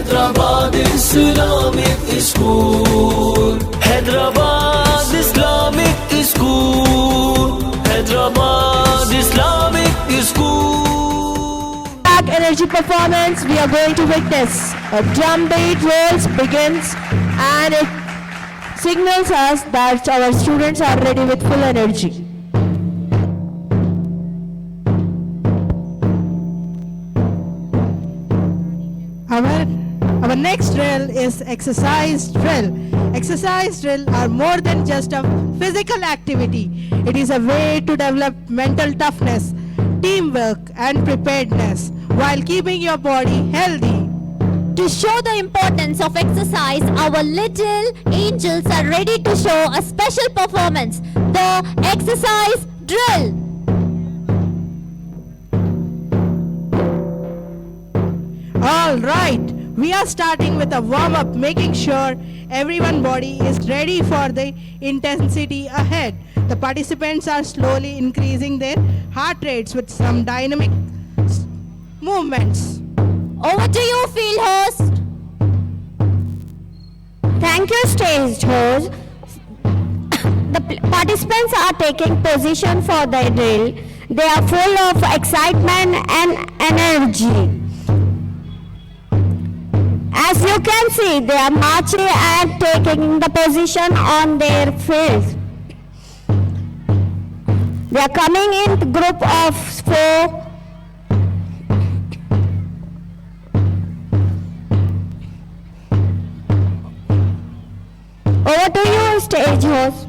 Hyderabad Islamic School. Hyderabad Islamic School. Hyderabad Islamic School. Energy performance, we are going to witness a drum beat rolls begins, and it signals us that our students are ready with full energy. Our next drill is exercise drill. Exercise drill are more than just a physical activity. It is a way to develop mental toughness, teamwork and preparedness while keeping your body healthy. To show the importance of exercise, our little angels are ready to show a special performance, the exercise drill. All right, we are starting with a warm-up, making sure everyone's body is ready for the intensity ahead. The participants are slowly increasing their heart rates with some dynamic movements. Over to you, field host. Thank you, stage host. The participants are taking position for the drill. They are full of excitement and energy. As you can see, they are marching and taking the position on their field. They are coming in group of 4. Over to you, stage host.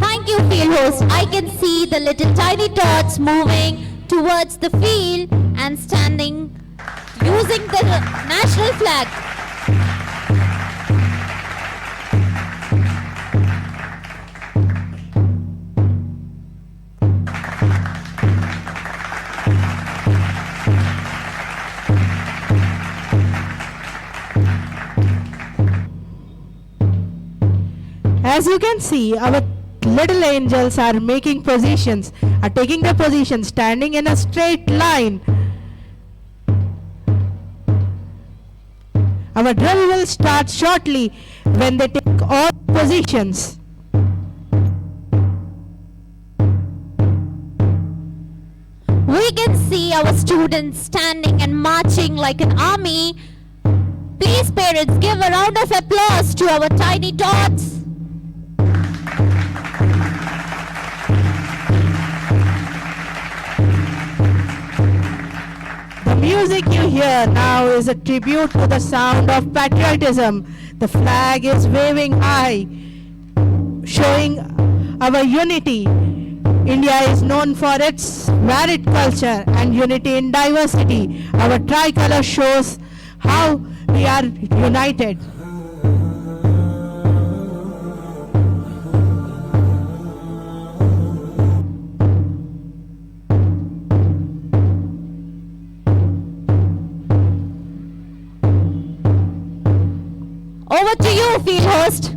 Thank you, field host. I can see the little tiny tots moving towards the field and standing using the national flag. As you can see, our little angels are making positions, are taking their position, standing in a straight line. Our drill will start shortly when they take all positions. We can see our students standing and marching like an army. Please, parents, give a round of applause to our tiny tots. The music you hear now is a tribute to the sound of patriotism. The flag is waving high, showing our unity. India is known for its varied culture and unity in diversity. Our tricolor shows how we are united. Over to you, field host.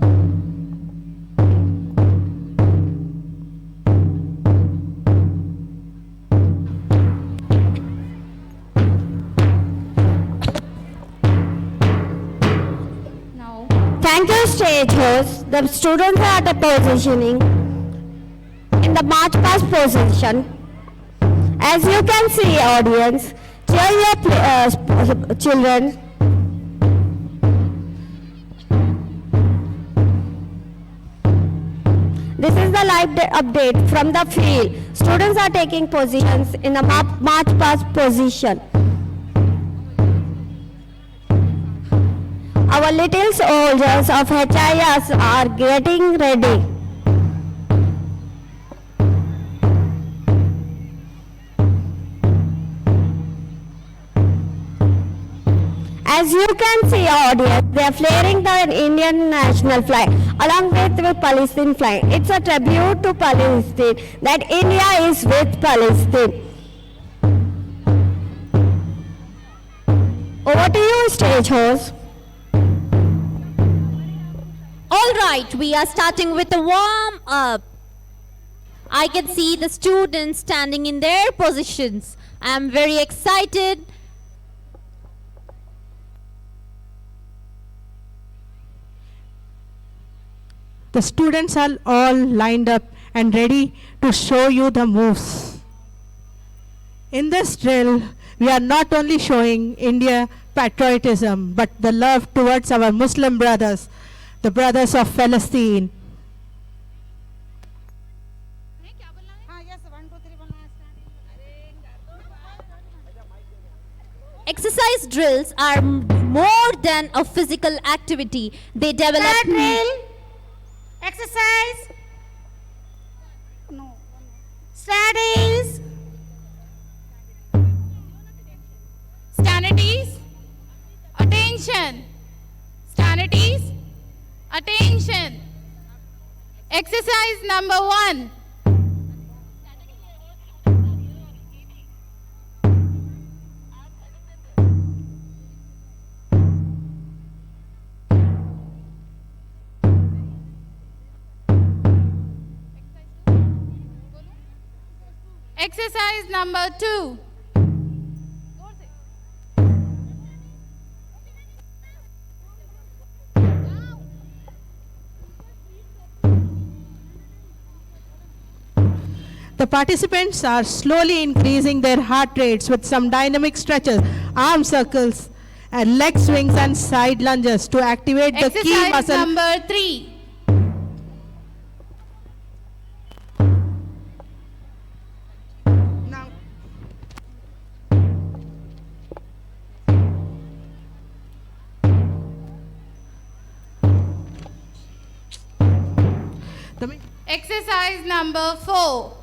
Thank you, stage host. The students are at the positioning in the march past position. As you can see, audience, cheer your children. This is the live update from the field. Students are taking positions in the march past position. Our little soldiers of HIS are getting ready. As you can see, audience, they are flaring the Indian national flag along with the Palestine flag. It's a tribute to Palestine that India is with Palestine. Over to you, stage host. All right, we are starting with a warm up. I can see the students standing in their positions. I am very excited. The students are all lined up and ready to show you the moves. In this drill, we are not only showing India patriotism, but the love towards our Muslim brothers, the brothers of Palestine. Exercise drills are more than a physical activity. They develop Exercise. No. Studies. Standardies. Attention. Standardies. Attention. Exercise number 1. Exercise number 2. The participants are slowly increasing their heart rates with some dynamic stretches, arm circles, and leg swings and side lunges to activate the key Exercise muscle. number 3. Now, Exercise number 4.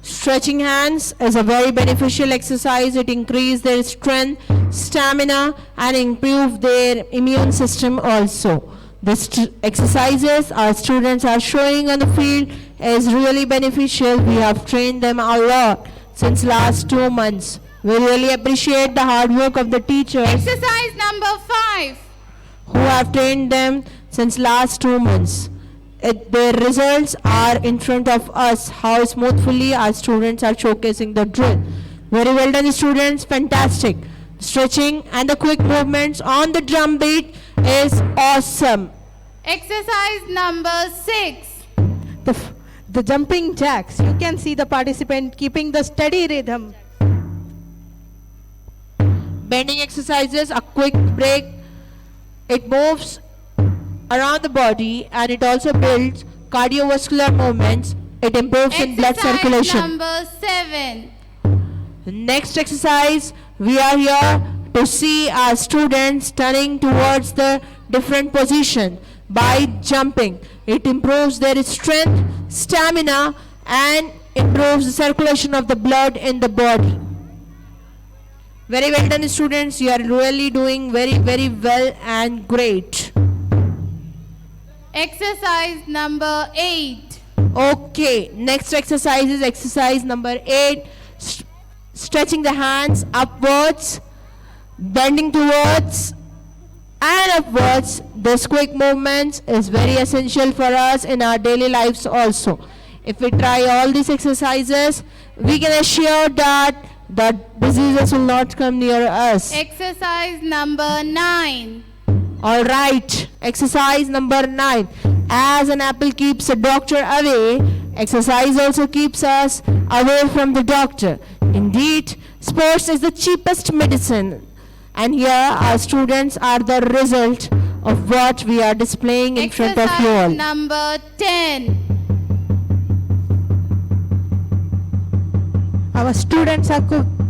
Stretching hands is a very beneficial exercise. It increases their strength, stamina, and improve their immune system also. The exercises our students are showing on the field is really beneficial. We have trained them a lot since last 2 months. We really appreciate the hard work of the teachers Exercise number 5. who have trained them since last 2 months. Their results are in front of us, how smoothly our students are showcasing the drill. Very well done, students, fantastic. Stretching and the quick movements on the drum beat is awesome. Exercise number 6. the jumping jacks, you can see the participant keeping the steady rhythm. Bending exercises, a quick break. It moves around the body and it also builds cardiovascular movements. It improves in blood Exercise circulation. number 7. The next exercise, we are here to see our students turning towards the different position by jumping. It improves their strength, stamina, and improves the circulation of the blood in the body. Very well done, students. You are really doing very, very well and great. Exercise number 8. Okay, next exercise is exercise number 8. Stretching the hands upwards, bending towards and upwards. This quick movements is very essential for us in our daily lives also. If we try all these exercises, we can assure that the diseases will not come near us. Exercise number 9. All right, exercise number 9. As an apple keeps a doctor away, exercise also keeps us away from the doctor. Indeed, sports is the cheapest medicine. And here our students are the result of what we are displaying in front of you all. Exercise number 10. Our students are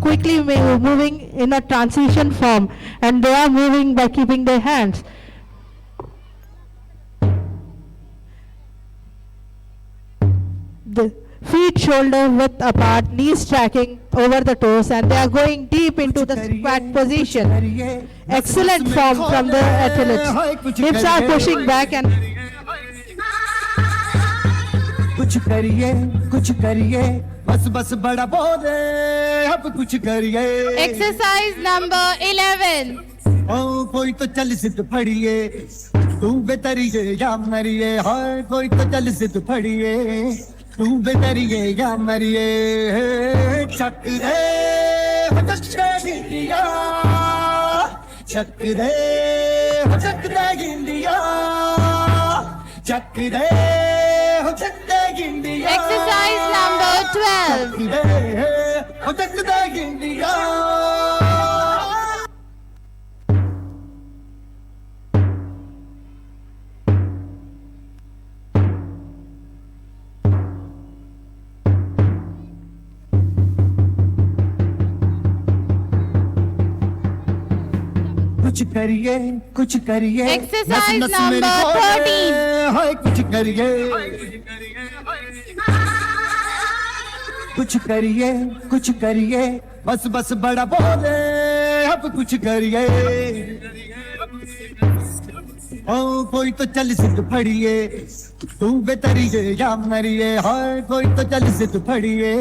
quickly moving in a transition form, and they are moving by keeping their hands. The feet shoulder width apart, knees tracking over the toes, and they are going deep into the squat position. Excellent form from the athletes. Hips are pushing back and कुछ करिए बस बस बड़ा बोले अब कुछ करिए Exercise number 11. ओ कोई तो चल सिद्ध फड़िए तू बेतरिए या मरिए हाय कोई तो चल सिद्ध फड़िए तू बेतरिए या मरिए चक रे चक इंडिया चक रे इंडिया ਚੱਕ ਦੇ ਹੋ ਚੱਕਦਾ ਗਿੰਡੀਆਂ Exercise number 12. ਚੱਕ ਦੇ ਹੋ ਚੱਕਦਾ ਗਿੰਡੀਆਂ कुछ करिए कुछ करिए Exercise नस नस मेरी number खोले, 13. हाय कुछ करिए कुछ करिए बस बस बड़ा बोले अब कुछ करिए ओ कोई तो चल सिद्ध फड़िए तू बेतरिए या मरिए हाय कोई तो चल सिद्ध फड़िए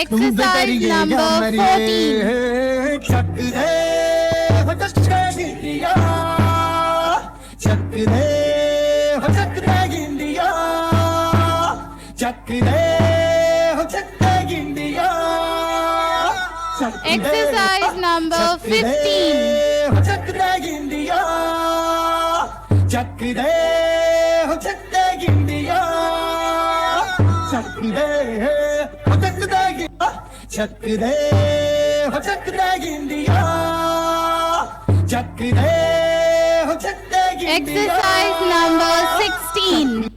तू Exercise बेतरिए या number मरिए चक दे हो चक्का गिंडिया चक दे हो चक्का गिंडिया चक दे हो चक्का गिंडिया चक दे, Exercise number चक दे, 15. हो चक्का गिंडिया चक दे हो चक्का गिंडिया चक दे हो चक्का गिंडिया चक दे हो चक्का गिंडिया चक दे हो चक्का गिंडिया Exercise number 16.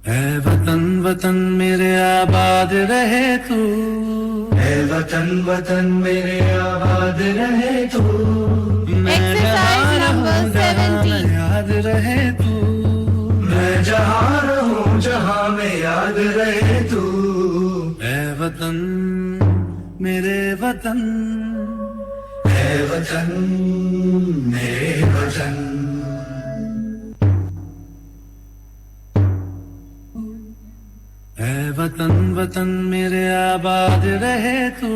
ऐ वतन वतन मेरे आबाद रहे तू ऐ वतन वतन मेरे आबाद रहे तू मैं Exercise जहाँ number रहूं, जहाँ 17. याद रहे तू मैं जहाँ रहूं जहाँ में याद रहे तू ऐ वतन मेरे वतन ऐ वतन मेरे वतन ऐ वतन वतन मेरे आबाद रहे तू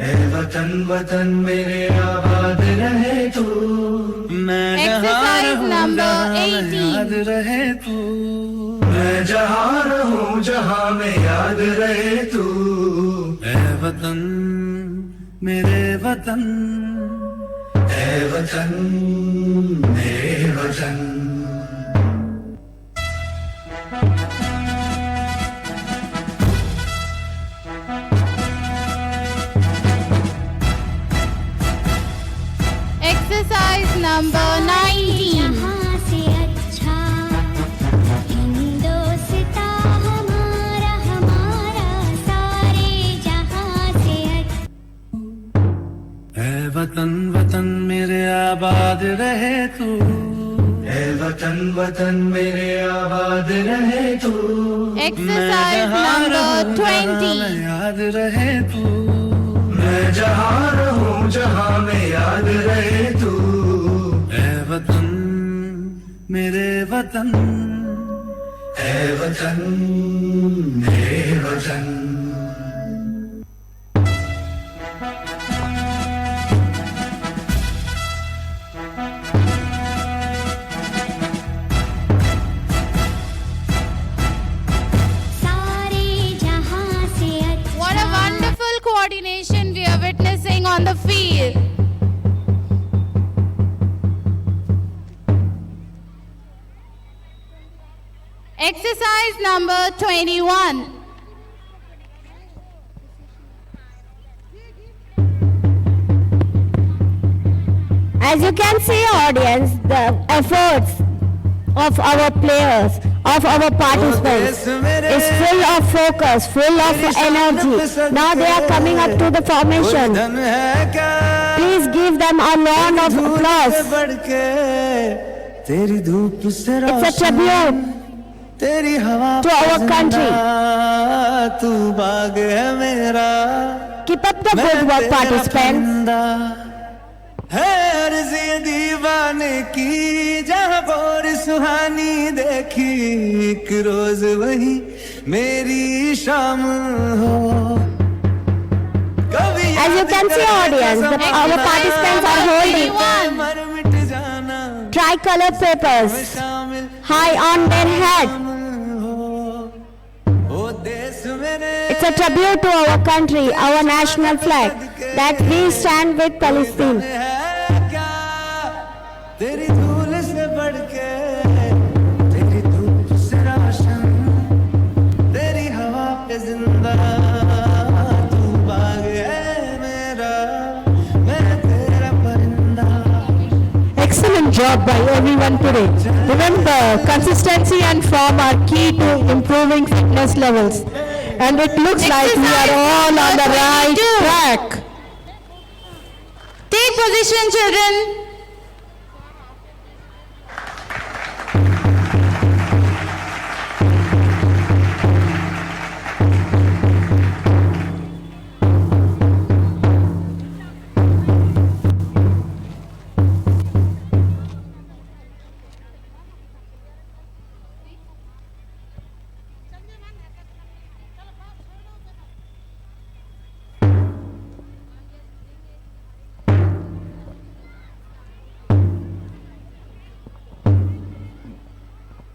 ऐ वतन वतन मेरे आबाद रहे तू मैं जहाँ Exercise रहूं number जहाँ में 18. याद रहे तू मैं जहाँ रहूं जहाँ में याद रहे तू ऐ वतन मेरे वतन ऐ वतन मेरे वतन Exercise number 19. जहाँ से अच्छा हिंदोस्तां हमारा हमारा सारे जहाँ से अच्छा ऐ वतन वतन मेरे आबाद रहे तू ऐ वतन वतन मेरे आबाद रहे तू Exercise number 20. याद रहे तू मैं जहाँ रहूं जहाँ में याद रहे तू ऐ वतन मेरे वतन ऐ वतन मेरे वतन सारे जहाँ से अच्छा What a wonderful coordination we are witnessing on the field. Exercise number 21. As you can see, audience, the efforts of our players, of our participants, is full of focus, full of energy. Now they are coming up to the formation. धन है क्या Please give them a round of धूप से applause. बढ़ के तेरी धूप से It's a रोशन tribute तेरी हवा to our country. तू बाग है मेरा Keep up the मैं good work, तेरा participants. बंदा है अर्ज़ी दीवाने की जहाँ और सुहानी देखी एक रोज वही मेरी शाम हो कभी As you can see, audience, our participants are holding 21. मर मिट जाना tricolor papers शामिल high on their head. ओ देश मेरे It's a tribute to our country, our national flag. that we stand with Palestine. है क्या तेरी धूल से बढ़ के, तेरी धूप से राशन, तेरी हवा पे जिंदा तू बाग है मेरा, मैं तेरा परिंदा. Excellent job by everyone today. Remember, consistency and form are key to improving fitness levels. And it looks like we are all on the right track. Take position, children.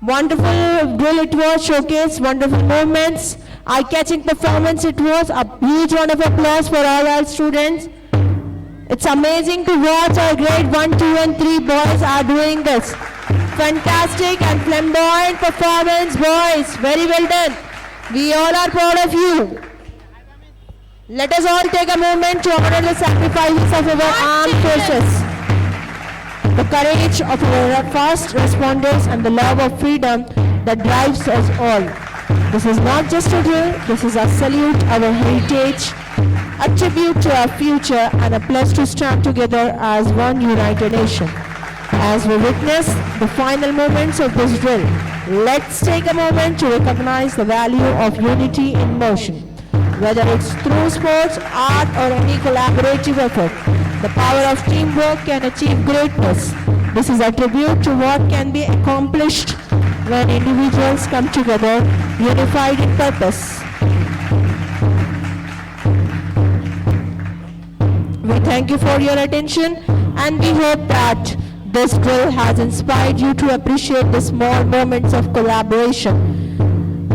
Wonderful drill it was, showcase wonderful movements, eye-catching performance it was. A huge round of applause for all our students. It's amazing to watch our grade 1, 2 and 3 boys are doing this. Fantastic and flamboyant performance, boys. Very well done. We all are proud of you. Let us all take a moment to honor the sacrifices of our armed forces, the courage of our fast responders and the love of freedom that drives us all. This is not just a drill, this is a salute, our heritage, a tribute to our future and a pledge to stand together as one united nation. As we witness the final moments of this drill, let's take a moment to recognize the value of unity in motion. Whether it's through sports, art or any collaborative effort, the power of teamwork can achieve greatness. This is a tribute to what can be accomplished when individuals come together, unified in purpose. We thank you for your attention and we hope that this drill has inspired you to appreciate the small moments of collaboration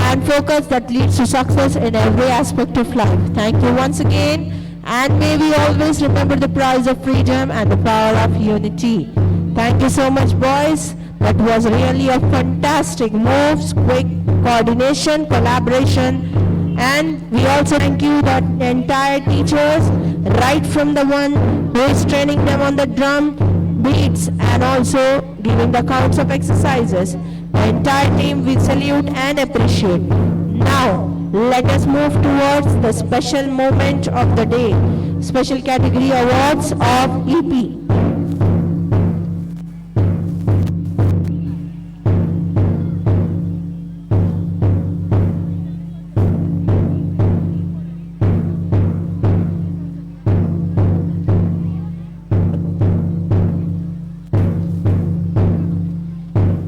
and focus that leads to success in every aspect of life. Thank you once again, and may we always remember the price of freedom and the power of unity. Thank you so much, boys. That was really a fantastic moves, quick coordination, collaboration, and we also thank you the entire teachers, right from the one who is training them on the drum beats and also giving the counts of exercises. The entire team we salute and appreciate. Now, let us move towards the special moment of the day, special category awards of EP.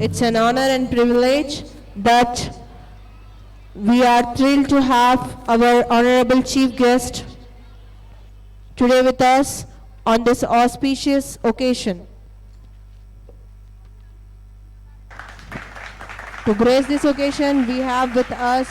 It's an honor and privilege that we are thrilled to have our honorable chief guest today with us on this auspicious occasion. To grace this occasion, we have with us